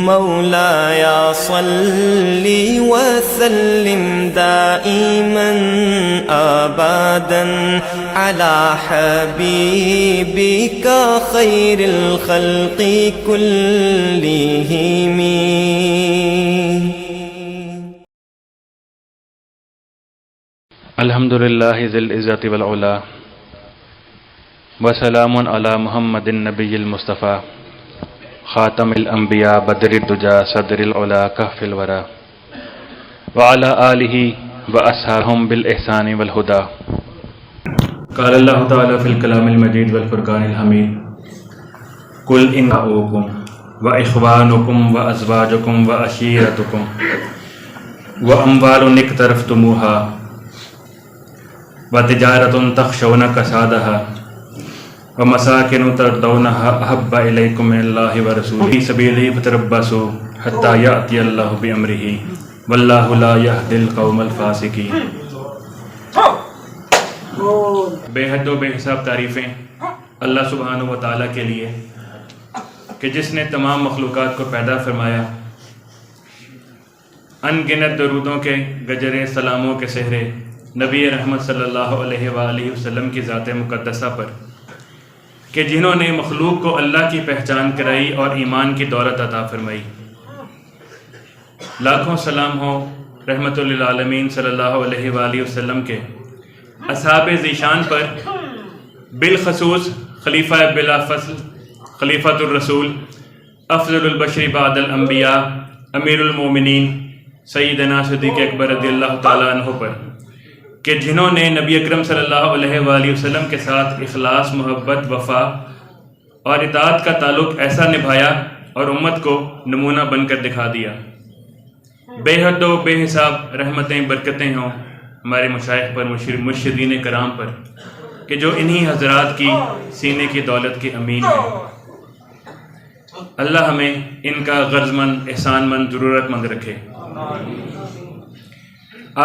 مولاي صل وسلم دائما أبدا على حبيبك خير الخلق كلهم. الحمد للہ ذی العزت والعلا وسلام علی محمد النبی المصطفیٰ خاتم الانبیاء بدر الدجا صدر العلا کہف الورا وعلی آلہ واصحابہم بالاحسان والہدا. قال اللہ تعالی فی الکلام المجید والفرقان الحمید قل ان آباؤکم واخوانکم وازواجکم وعشیرتکم واموال اقترفتموها وتجارة تخشون كسادها ومساكن ترضونها أحب إليكم من الله ورسوله في سبيله فتربصوا حتى يأتي الله بأمره والله لا يهدي القوم الفاسقين. بے حد و بے حساب تعریفیں اللہ سبحانہ و تعالیٰ کے لیے کہ جس نے تمام مخلوقات کو پیدا فرمایا. ان گنت درودوں کے گجرے سلاموں کے صحرے نبی رحمت صلی اللہ علیہ وآلہ وسلم کی ذات مقدسہ پر کہ جنہوں نے مخلوق کو اللہ کی پہچان کرائی اور ایمان کی دولت عطا فرمائی. لاکھوں سلام ہو رحمت للعالمین صلی اللہ علیہ وآلہ وسلم کے اصحاب ذیشان پر، بالخصوص خلیفہ بلا فصل خلیفۃ الرسول افضل البشر بعد الانبیاء امیر المومنین سیدنا صدیق اکبر رضی اللہ تعالیٰ عنہ پر کہ جنہوں نے نبی اکرم صلی اللہ علیہ وآلہ وسلم کے ساتھ اخلاص، محبت، وفا اور اطاعت کا تعلق ایسا نبھایا اور امت کو نمونہ بن کر دکھا دیا. بے حد و بے حساب رحمتیں برکتیں ہوں ہمارے مشائخ پر، مرشدین کرام پر کہ جو انہی حضرات کی سینے کی دولت کے امین ہیں. اللہ ہمیں ان کا غرض مند، احسان مند، ضرورت مند رکھے.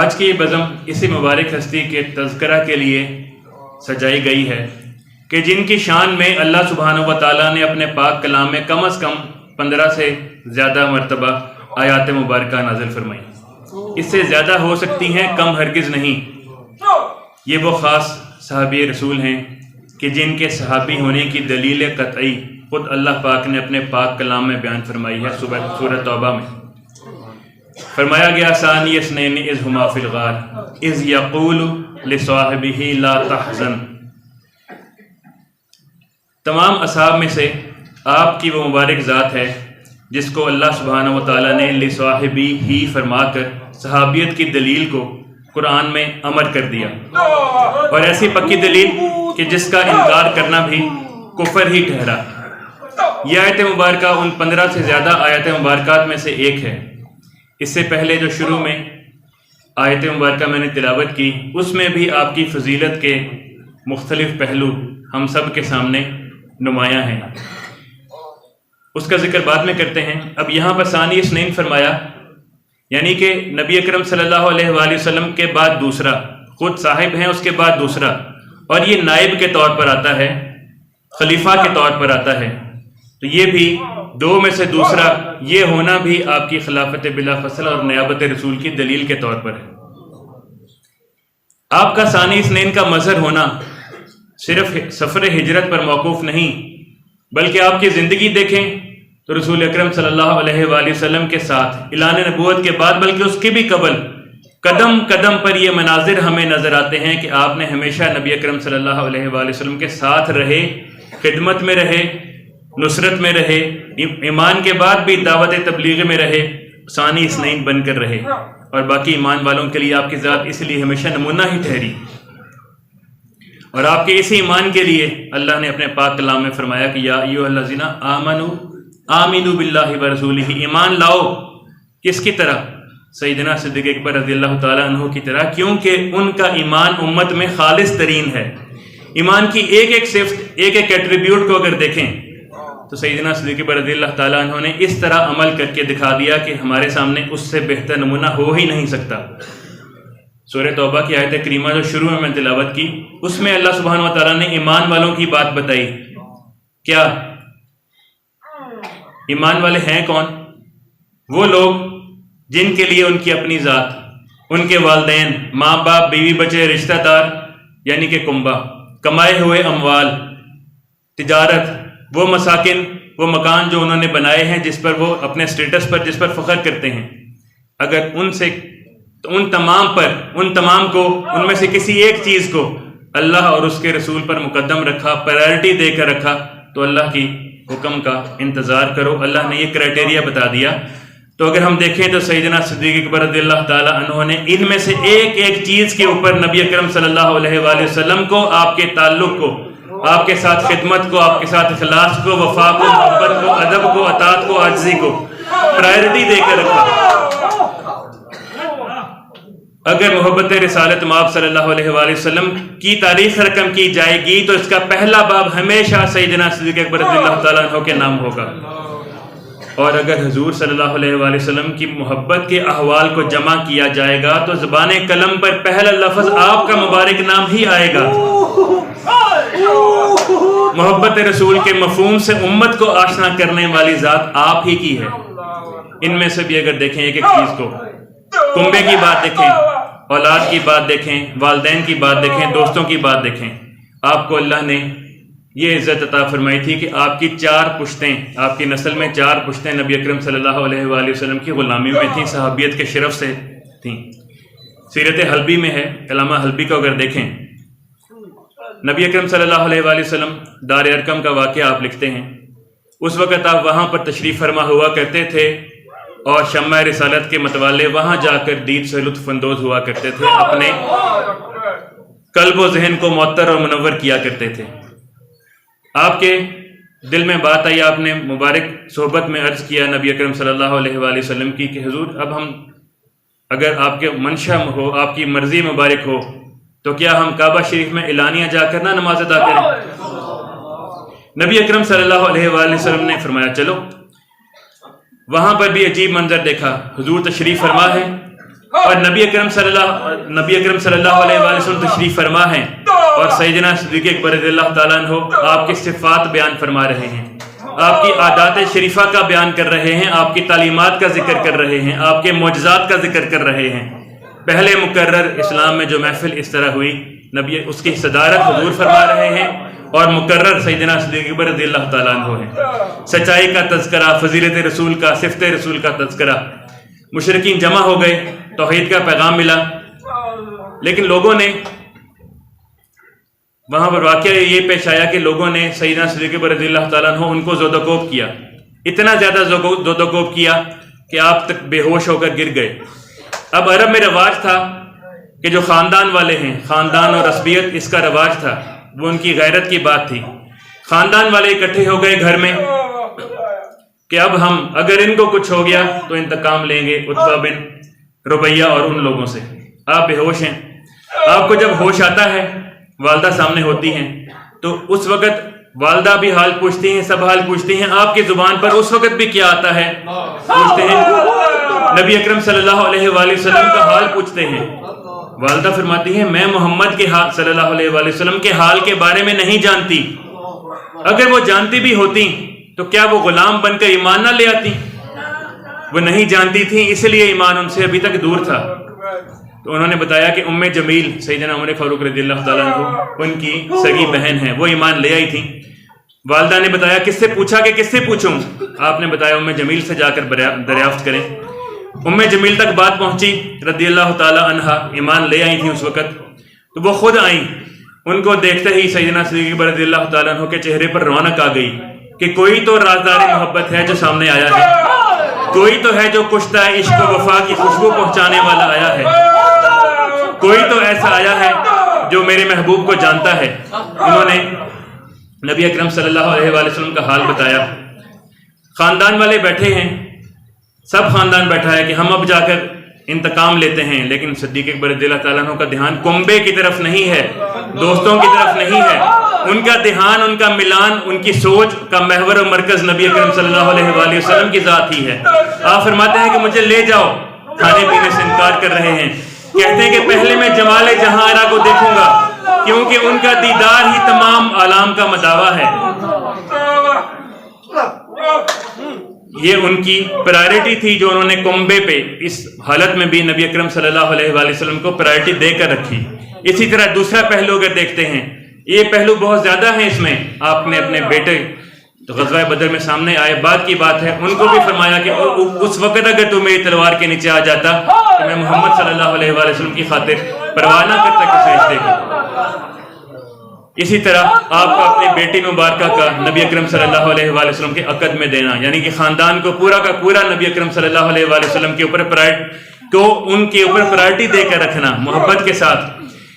آج کی یہ بزم اسی مبارک ہستی کے تذکرہ کے لیے سجائی گئی ہے کہ جن کی شان میں اللہ سبحانہ و تعالیٰ نے اپنے پاک کلام میں کم از کم 15 سے زیادہ مرتبہ آیات مبارکہ نازل فرمائی. اس سے زیادہ ہو سکتی ہیں، کم ہرگز نہیں. یہ وہ خاص صحابی رسول ہیں کہ جن کے صحابی ہونے کی دلیل قطعی خود اللہ پاک نے اپنے پاک کلام میں بیان فرمائی ہے. سورۃ توبہ میں فرمایا گیا ثانی اثنین اذ ہما فی الغار اذ یقول لصاحبہ لا تحزن. تمام اصحاب میں سے آپ کی وہ مبارک ذات ہے جس کو اللہ سبحانہ و تعالیٰ نے لصاحبہ ہی فرما کر صحابیت کی دلیل کو قرآن میں امر کر دیا، اور ایسی پکی دلیل کہ جس کا انکار کرنا بھی کفر ہی ٹھہرا. یہ آیت مبارکہ ان 15 سے زیادہ آیت مبارکات میں سے ایک ہے. اس سے پہلے جو شروع میں آیت مبارکہ میں نے تلاوت کی اس میں بھی آپ کی فضیلت کے مختلف پہلو ہم سب کے سامنے نمایاں ہیں. اس کا ذکر بعد میں کرتے ہیں. اب یہاں پر ثانی اثنین فرمایا، یعنی کہ نبی اکرم صلی اللہ علیہ وآلہ وسلم کے بعد دوسرا، خود صاحب ہیں اس کے بعد دوسرا، اور یہ نائب کے طور پر آتا ہے، خلیفہ کے طور پر آتا ہے. تو یہ بھی دو میں سے دوسرا، یہ ہونا بھی آپ کی خلافت بلا فصل اور نیابت رسول کی دلیل کے طور پر ہے. آپ کا ثانی اثنین کا مظہر ہونا صرف سفر ہجرت پر موقوف نہیں، بلکہ آپ کی زندگی دیکھیں تو رسول اکرم صلی اللہ علیہ وآلہ وسلم کے ساتھ اعلان نبوت کے بعد، بلکہ اس کے بھی قبل، قدم قدم پر یہ مناظر ہمیں نظر آتے ہیں کہ آپ نے ہمیشہ نبی اکرم صلی اللہ علیہ وآلہ وسلم کے ساتھ رہے، خدمت میں رہے، نصرت میں رہے، ایمان کے بعد بھی دعوت تبلیغ میں رہے، ثانی اثنین بن کر رہے، اور باقی ایمان والوں کے لیے آپ کی ذات اس لیے ہمیشہ نمونہ ہی ٹھہری. اور آپ کے اسی ایمان کے لیے اللہ نے اپنے پاک کلام میں فرمایا کہ یا ایھا الذین آمنوا آمنوا باللہ ورسولہ، ایمان لاؤ. کس کی طرح؟ سیدنا صدیق اکبر رضی اللہ تعالیٰ عنہ کی طرح، کیونکہ ان کا ایمان امت میں خالص ترین ہے. ایمان کی ایک ایک صفت، ایک ایک ایٹریبیوٹ کو اگر دیکھیں تو سیدنا صدیق اکبر رضی اللہ تعالیٰ عنہ نے اس طرح عمل کر کے دکھا دیا کہ ہمارے سامنے اس سے بہتر نمونہ ہو ہی نہیں سکتا. سورہ توبہ کی آیت کریمہ جو شروع میں تلاوت کی، اس میں اللہ سبحانہ و تعالیٰ نے ایمان والوں کی بات بتائی. کیا ایمان والے ہیں کون؟ وہ لوگ جن کے لیے ان کی اپنی ذات، ان کے والدین، ماں باپ، بیوی بچے، رشتہ دار یعنی کہ کنبہ، کمائے ہوئے اموال، تجارت، وہ مساکن، وہ مکان جو انہوں نے بنائے ہیں جس پر وہ اپنے سٹیٹس پر جس پر فخر کرتے ہیں، اگر ان تمام کو ان میں سے کسی ایک چیز کو اللہ اور اس کے رسول پر مقدم رکھا، پرائرٹی دے کر رکھا، تو اللہ کی حکم کا انتظار کرو۔ اللہ نے یہ کرائٹیریا بتا دیا۔ تو اگر ہم دیکھیں تو سیدنا صدیق اکبر رضی اللہ تعالیٰ عنہ نے ان میں سے ایک چیز کے اوپر نبی اکرم صلی اللہ علیہ وآلہ وسلم کو، آپ کے تعلق کو، آپ کے ساتھ خدمت کو، آپ کے ساتھ اخلاص کو، وفا کو، محبت کو، ادب کو، اطاعت کو، عاجزی کو پرائرٹی دے کر رکھا۔ اگر محبت رسالت مآب صلی اللہ علیہ وآلہ وسلم کی تاریخ رقم کی جائے گی تو اس کا پہلا باب ہمیشہ سیدنا صدیق اکبر رضی اللہ تعالیٰ عنہ کے نام ہوگا، اور اگر حضور صلی اللہ علیہ وآلہ وسلم کی محبت کے احوال کو جمع کیا جائے گا تو زبان قلم پر پہلا لفظ آپ کا مبارک نام ہی آئے گا۔ محبت رسول کے مفہوم سے امت کو آشنا کرنے والی ذات آپ ہی کی ہے۔ ان میں سے بھی اگر دیکھیں ایک چیز کو، کنبے کی بات دیکھیں، اولاد کی بات دیکھیں، والدین کی بات دیکھیں، دوستوں کی بات دیکھیں، آپ کو اللہ نے یہ عزت عطا فرمائی تھی کہ آپ کی 4 پشتیں، آپ کی نسل میں 4 پشتیں نبی اکرم صلی اللہ علیہ وآلہ وسلم کی غلامی میں تھیں، صحابیت کے شرف سے تھیں۔ سیرت حلبی میں ہے، علامہ حلبی کو اگر دیکھیں، نبی اکرم صلی اللہ علیہ وآلہ وسلم دار ارقم کا واقعہ آپ لکھتے ہیں، اس وقت آپ وہاں پر تشریف فرما ہوا کرتے تھے اور شمع رسالت کے متوالے وہاں جا کر دید سے لطف اندوز ہوا کرتے تھے، اپنے قلب و ذہن کو معطر اور منور کیا کرتے تھے۔ آپ کے دل میں بات آئی، آپ نے مبارک صحبت میں عرض کیا نبی اکرم صلی اللہ علیہ وآلہ وسلم کی کہ حضور اب ہم اگر آپ کے منشا ہو، آپ کی مرضی مبارک ہو تو کیا ہم کعبہ شریف میں اعلانیہ جا کر نہ نماز ادا کریں؟ نبی اکرم صلی اللہ علیہ وآلہ وسلم نے فرمایا چلو۔ وہاں پر بھی عجیب منظر دیکھا، حضور تشریف فرما ہے اور نبی اکرم صلی اللہ علیہ وآلہ وسلم تشریف فرما ہے اور سیدنا صدیق اکبر رضی اللہ تعالیٰ عنہ آپ کی صفات بیان فرما رہے ہیں، آپ کی عادات شریفہ کا بیان کر رہے ہیں، آپ کی تعلیمات کا ذکر کر رہے ہیں، آپ کے معجزات کا ذکر کر رہے ہیں۔ پہلے مقرر اسلام میں جو محفل اس طرح ہوئی، نبی اس کی صدارت حضور فرما رہے ہیں اور مقرر سیدنا صدیق اکبر رضی اللہ تعالیٰ عنہ ہے۔ سچائی کا تذکرہ، فضیلت رسول کا، صفت رسول کا تذکرہ، مشرکین جمع ہو گئے، توحید کا پیغام ملا، لیکن لوگوں نے وہاں پر واقعہ یہ پیش آیا کہ لوگوں نے سیدنا صدیق اکبر رضی اللہ تعالیٰ عنہ ان کو زود و کوب کیا، اتنا زیادہ زود و کوب کیا کہ آپ تک بے ہوش ہو کر گر گئے۔ اب عرب میں رواج تھا کہ جو خاندان والے ہیں، خاندان اور عصبیت اس کا رواج تھا، وہ ان کی غیرت کی بات تھی۔ خاندان والے اکٹھے ہو گئے گھر میں کہ اب ہم اگر ان کو کچھ ہو گیا تو انتقام لیں گے عتبہ بن ربیہ اور ان لوگوں سے۔ آپ بے ہوش ہیں، آپ کو جب ہوش آتا ہے، والدہ سامنے ہوتی ہیں تو اس وقت والدہ بھی حال پوچھتی ہیں، سب حال پوچھتی ہیں، آپ کی زبان پر اس وقت بھی کیا آتا ہے؟ پوچھتے ہیں، نبی اکرم صلی اللہ علیہ وآلہ وسلم کا حال پوچھتے ہیں۔ والدہ فرماتی ہیں میں محمد کے حال صلی اللہ علیہ وآلہ وسلم کے حال کے بارے میں نہیں جانتی، اگر وہ جانتی بھی ہوتی تو کیا وہ غلام بن کر ایمان نہ لے آتی؟ وہ نہیں جانتی تھی، اس لیے ایمان ان سے ابھی تک دور تھا۔ تو انہوں نے بتایا کہ ام جمیل سیدنا عمر فاروق رضی اللہ تعالیٰ عنہ ان کی سگی بہن ہے، وہ ایمان لے آئی تھی۔ والدہ نے بتایا کس سے پوچھا کہ کس سے پوچھوں؟ آپ نے بتایا ام جمیل سے جا کر دریافت کریں۔ ام جمیل تک بات پہنچی رضی اللہ تعالیٰ عنہا، ایمان لے آئی تھی اس وقت، تو وہ خود آئیں۔ ان کو دیکھتے ہی سیدنا صدیق اکبر رضی اللہ تعالیٰ عنہ کے چہرے پر رونق آ گئی کہ کوئی تو رازدار محبت ہے جو سامنے آیا ہے، کوئی تو ہے جو کشتہ عشق و وفا کی خوشبو پہنچانے والا آیا ہے، کوئی تو ایسا آیا ہے جو میرے محبوب کو جانتا ہے۔ انہوں نے نبی اکرم صلی اللہ علیہ وآلہ وسلم کا حال بتایا۔ خاندان والے بیٹھے ہیں، سب خاندان بیٹھا ہے کہ ہم اب جا کر انتقام لیتے ہیں، لیکن صدیق اکبر رضی اللہ تعالیٰ عنہ کا دھیان کنبے کی طرف نہیں ہے، دوستوں کی طرف نہیں ہے، ان کا دھیان، ان کا ملان، ان کی سوچ کا محور و مرکز نبی اکرم صلی اللہ علیہ وآلہ وسلم کی ذات ہی ہے۔ آپ فرماتے ہیں کہ مجھے لے جاؤ، کھانے پینے سے انکار کر رہے ہیں، کہتے ہیں کہ پہلے میں جمال جہاں آرا کو دیکھوں گا، کیونکہ ان کا دیدار ہی تمام عالم کا مداوا ہے۔ یہ ان کی پرائرٹی تھی جو انہوں نے کنبے پہ اس حالت میں بھی نبی اکرم صلی اللہ علیہ وآلہ وسلم کو پرائرٹی دے کر رکھی۔ اسی طرح دوسرا پہلو اگر دیکھتے ہیں، یہ پہلو بہت زیادہ ہے، اس میں آپ نے اپنے بیٹے غزوہ بدر میں سامنے آئے، بعد کی بات ہے، ان کو بھی فرمایا کہ اس وقت اگر تو میری تلوار کے نیچے آ جاتا تو میں محمد صلی اللہ علیہ وآلہ وسلم کی خاطر پرواہ نہ کرتا کسی رشتے کو۔ اسی طرح آپ کو اپنی بیٹی مبارکہ کا نبی اکرم صلی اللہ علیہ وآلہ وسلم کے عقد میں دینا، یعنی کہ خاندان کو پورا کا پورا نبی اکرم صلی اللہ علیہ وآلہ وسلم کے اوپر ان کے اوپر پرائرٹی دے کر رکھنا محبت کے ساتھ۔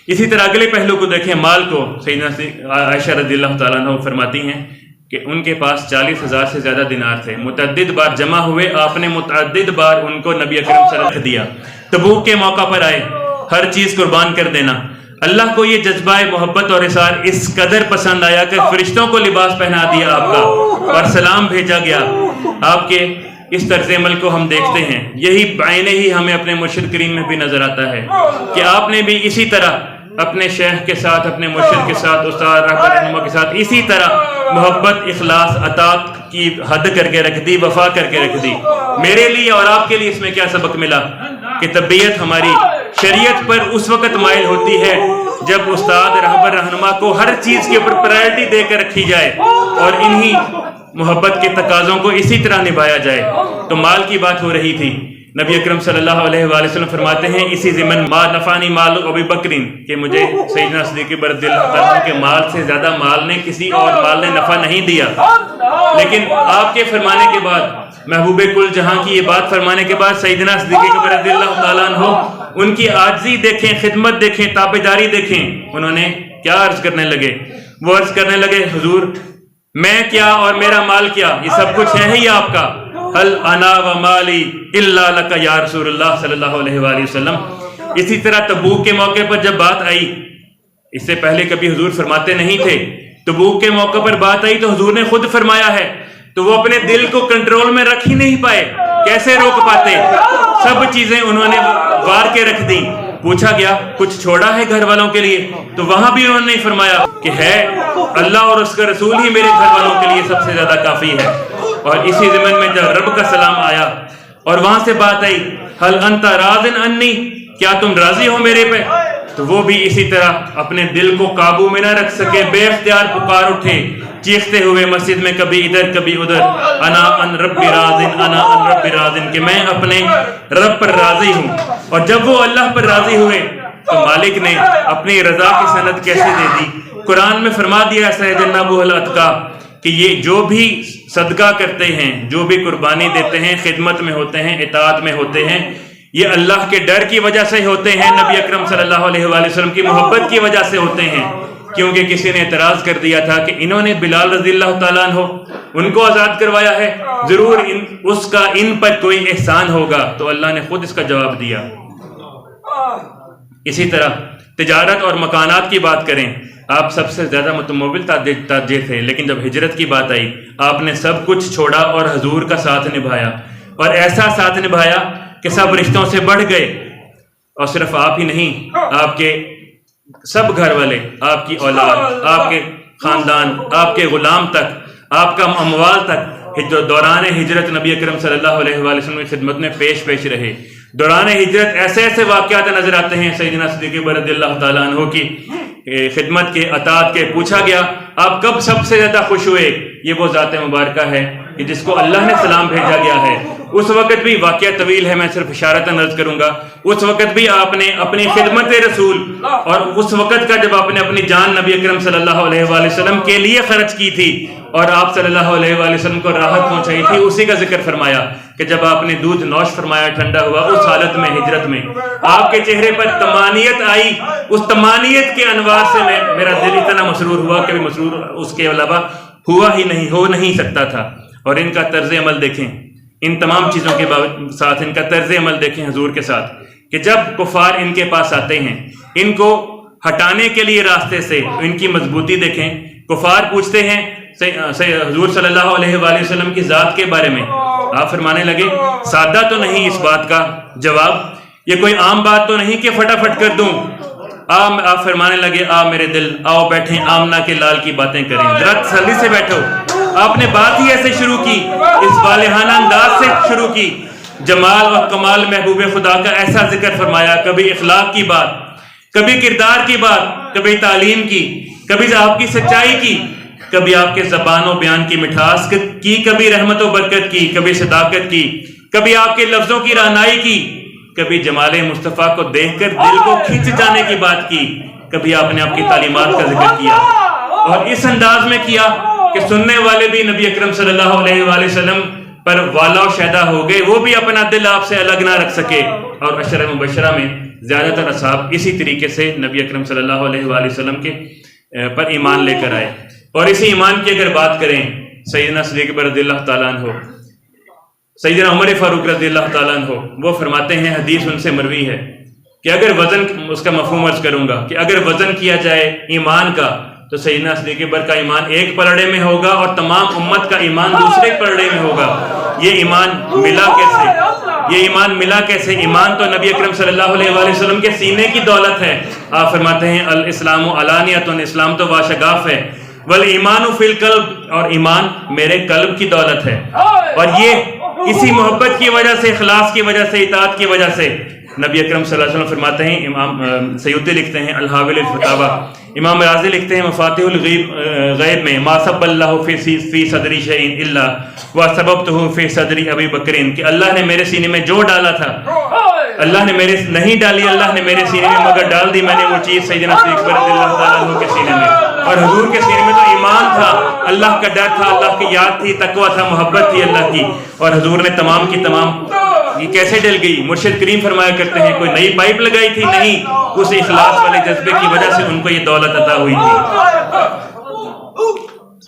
اسی طرح اگلے پہلو کو دیکھیں، مال کو سیدنا عائشہ رضی اللہ تعالیٰ عنہ فرماتی ہیں کہ ان کے پاس 40,000 سے زیادہ دینار تھے، متعدد بار جمع ہوئے، آپ نے متعدد بار ان کو نبی اکرم صلی اللہ علیہ وسلم دیا۔ تبوک کے موقع پر آئے، ہر چیز قربان کر دینا۔ اللہ کو یہ جذبہ محبت اور احسار اس قدر پسند آیا کہ فرشتوں کو لباس پہنا دیا آپ کا اور سلام بھیجا گیا۔ آپ کے اس طرز عمل کو ہم دیکھتے ہیں، یہی بعینہ ہی ہمیں اپنے مرشد کریم میں بھی نظر آتا ہے کہ آپ نے بھی اسی طرح اپنے شیخ کے ساتھ، اپنے مرشد کے ساتھ، استاد رہنما کے ساتھ اسی طرح محبت، اخلاص، اطاعت کی حد کر کے رکھ دی، وفا کر کے رکھ دی۔ میرے لیے اور آپ کے لیے اس میں کیا سبق ملا کہ طبیعت ہماری شریعت پر اس وقت مائل ہوتی ہے جب استاد رہبر رہنما کو ہر چیز کے اوپر پرائرٹی دے کر رکھی جائے اور انہی محبت کے تقاضوں کو اسی طرح نبھایا جائے۔ تو مال کی بات ہو رہی تھی، نبی اکرم صلی اللہ علیہ وآلہ وسلم فرماتے ہیں اسی ضمن ما نفانی مال ابی بکرین، کہ مجھے سیدنا صدیق رضی اللہ عنہ کے مال سے زیادہ مال نے کسی اور مال نے نفع نہیں دیا۔ لیکن آپ کے فرمانے کے بعد، محبوب کل جہاں کی یہ بات فرمانے کے بعد، سیدنا صدیق رضی اللہ تعالیٰ عنہ ان کی عاجزی دیکھیں، خدمت دیکھیں، تابعداری دیکھیں، انہوں نے کیا عرض کرنے لگے؟ وہ عرض کرنے لگے، حضور میں کیا اور میرا مال کیا، یہ سب کچھ ہے ہی آپ کا، حل انا و مالی الا لک یا رسول اللہ صلی اللہ علیہ وآلہ وسلم۔ اسی طرح تبوک کے موقع پر جب بات آئی، اس سے پہلے کبھی حضور فرماتے نہیں تھے، تبوک کے موقع پر بات آئی تو حضور نے خود فرمایا ہے، تو وہ اپنے دل کو کنٹرول میں رکھ ہی نہیں پائے، کیسے روک پاتے؟ سب چیزیں انہوں نے وار کے رکھ دی۔ پوچھا گیا کچھ چھوڑا ہے گھر والوں کے لیے؟ تو وہاں بھی انہوں نے فرمایا کہ ہے، اللہ اور اس کا رسول ہی میرے گھر والوں کے لیے سب سے زیادہ کافی ہے۔ اور اسی ضمن میں جب رب کا سلام آیا اور وہاں سے بات آئی، حل انت راض انی، کیا تم راضی ہو میرے پہ؟ تو وہ بھی اسی طرح اپنے دل کو قابو میں نہ رکھ سکے، بے اختیار پکار اٹھے، چیختے ہوئے مسجد میں کبھی ادھر کبھی ادھر، انا ان رب راضٍ، انا ان رب راضٍ، کہ میں اپنے رب پر راضی ہوں۔ اور جب وہ اللہ پر راضی ہوئے تو مالک نے اپنی رضا کی سند کیسے دے دی؟ قرآن میں فرما دیا سیجنبہ الاتقیٰ کہ یہ جو بھی صدقہ کرتے ہیں، جو بھی قربانی دیتے ہیں، خدمت میں ہوتے ہیں، اطاعت میں ہوتے ہیں، یہ اللہ کے ڈر کی وجہ سے ہوتے ہیں، نبی اکرم صلی اللہ علیہ وآلہ وسلم کی محبت کی وجہ سے ہوتے ہیں۔ کیونکہ کسی نے اعتراض کر دیا تھا کہ انہوں نے بلال رضی اللہ تعالیٰ عنہ ان کو آزاد کروایا ہے، ضرور اس کا ان پر کوئی احسان ہوگا، تو اللہ نے خود اس کا جواب دیا۔ اسی طرح تجارت اور مکانات کی بات کریں، آپ سب سے زیادہ متمول تاجر تھے، لیکن جب ہجرت کی بات آئی آپ نے سب کچھ چھوڑا اور حضور کا ساتھ نبھایا، اور ایسا ساتھ نبھایا کہ سب رشتوں سے بڑھ گئے۔ اور صرف آپ ہی نہیں، آپ کے سب گھر والے، آپ کی اولاد، آپ کے خاندان، آپ کے غلام تک، آپ کا اموال تک دوران ہجرت نبی اکرم صلی اللہ علیہ وآلہ وسلم کی خدمت میں پیش رہے۔ دوران ہجرت ایسے ایسے واقعات نظر آتے ہیں سیدنا صدیق رضی اللہ تعالیٰ عنہ کی خدمت کے، اطاعت کے۔ پوچھا گیا آپ کب سب سے زیادہ خوش ہوئے؟ یہ وہ ذات مبارکہ ہے کہ جس کو اللہ نے سلام بھیجا گیا ہے۔ اس وقت بھی واقعہ طویل ہے، میں صرف اشارتاً عرض کروں گا، اس وقت بھی آپ نے اپنی خدمت رسول اور اس وقت کا جب آپ نے اپنی جان نبی اکرم صلی اللہ علیہ وآلہ وسلم کے لیے خرچ کی تھی اور آپ صلی اللہ علیہ وآلہ وسلم کو راحت پہنچائی تھی، اسی کا ذکر فرمایا کہ جب آپ نے دودھ نوش فرمایا، ٹھنڈا ہوا، اس حالت میں ہجرت میں آپ کے چہرے پر طمانیت آئی۔ اس طمانیت کے انوار سے میرا دل اتنا مسرور ہوا کہ مسرور اس کے علاوہ ہوا ہی نہیں، ہو نہیں سکتا تھا۔ اور ان کا طرز عمل دیکھیں، ان تمام چیزوں کے ساتھ ان کا طرز عمل دیکھیں حضور کے ساتھ، کہ جب کفار ان کے پاس آتے ہیں ان کو ہٹانے کے لیے راستے سے، ان کی مضبوطی دیکھیں۔ کفار پوچھتے ہیں حضور صلی اللہ علیہ وآلہ وسلم کی ذات کے بارے میں، آپ فرمانے لگے سادہ تو نہیں اس بات کا جواب، یہ کوئی عام بات تو نہیں کہ فٹافٹ کر دوں۔ آپ فرمانے لگے آ میرے دل، آؤ بیٹھیں، آمنہ کے لال کی باتیں کریں، ذرا تسلی سے بیٹھو، آپ نے بات ہی ایسے شروع کی، اس والہانہ انداز سے شروع کی، جمال اور کمال محبوب خدا کا ایسا ذکر فرمایا، کبھی اخلاق کی بات، کبھی کردار کی بات، کبھی تعلیم کی، کبھی آپ کی سچائی کی، کبھی آپ کے زبان و بیان کی مٹھاس کی، کبھی رحمت و برکت کی، کبھی صداقت کی، کبھی آپ کے لفظوں کی رعنائی کی، کبھی جمال مصطفیٰ کو دیکھ کر دل کو کھنچ جانے کی بات کی، کبھی آپ نے آپ کی تعلیمات کا ذکر کیا، اور اس انداز میں کیا کہ سننے والے بھی نبی اکرم صلی اللہ علیہ وآلہ وسلم پر والا و شیدا ہو گئے، وہ بھی اپنا دل آپ سے الگ نہ رکھ سکے۔ اور عشرہ مبشرہ میں زیادہ تر اصحاب اسی طریقے سے نبی اکرم صلی اللہ علیہ وآلہ وسلم کے پر ایمان لے کر آئے۔ اور اسی ایمان کی اگر بات کریں، سیدنا صدیق رضی اللہ تعالیٰ عنہ، سیدنا عمر فاروق رضی اللہ تعالیٰ عنہ، وہ فرماتے ہیں، حدیث ان سے مروی ہے کہ اگر وزن، اس کا مفہوم عرض کروں گا کہ اگر وزن کیا جائے ایمان کا تو سیدنا صدیق اکبر کا ایمان ایک پلڑے میں ہوگا اور تمام امت کا ایمان دوسرے پلڑے میں ہوگا۔ یہ ایمان ملا کیسے؟ یہ ایمان ملا کیسے؟ ایمان تو نبی اکرم صلی اللہ علیہ وآلہ وسلم کے سینے کی دولت ہے۔ آپ فرماتے ہیں الاسلام علانیۃ، اسلام تو واشگاف ہے، والایمان فی القلب، اور ایمان میرے قلب کی دولت ہے۔ اور یہ اسی محبت کی وجہ سے، اخلاص کی وجہ سے، اطاعت کی وجہ سے نبی اکرم صلی اللہ علیہ وسلم فرماتے ہیں، امام سیوطی لکھتے ہیں الحاوی الفتاوی، امام رازی لکھتے ہیں مفاتیح الغیب میں، ما سب اللہ فی صدری شیء الا وسببتہ فی صدری ابی بکر، کہ اللہ نے میرے سینے میں جو ڈالا تھا، اللہ نے میرے نہیں ڈالی، اللہ نے میرے سینے میں مگر ڈال دی میں نے وہ چیز سیدنا صدیق رضی اللہ تعالیٰ عنہ کے سینے میں۔ اور حضور کے سینے میں تو ایمان تھا، اللہ کا ڈر تھا، اللہ کی یاد تھی، تقویٰ تھا، محبت تھی اللہ کی، اور حضور نے تمام کی تمام یہ کیسے ڈل گئی؟ مرشد کریم فرمایا کرتے ہیں کوئی نئی پائپ لگائی تھی؟ نہیں، اس اخلاص والے جذبے کی وجہ سے ان کو یہ دولت عطا ہوئی تھی۔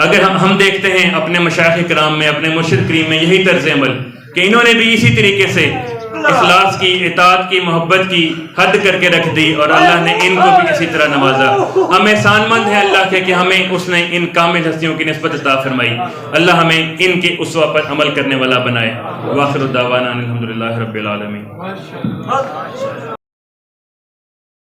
اگر ہم دیکھتے ہیں اپنے مشائخ کرام میں، اپنے مرشد کریم میں یہی طرز عمل کہ انہوں نے بھی اسی طریقے سے اخلاص کی، اطاعت کی، محبت کی حد کر کے رکھ دی، اور اللہ نے ان کو بھی اسی طرح نوازا۔ ہم احسان مند ہیں اللہ کے کہ ہمیں اس نے ان کامل ہستیوں کی نسبت عطا فرمائی۔ اللہ ہمیں ان کے اسوہ پر عمل کرنے والا بنائے۔ وآخر دعوانا الحمدللہ رب العالمین۔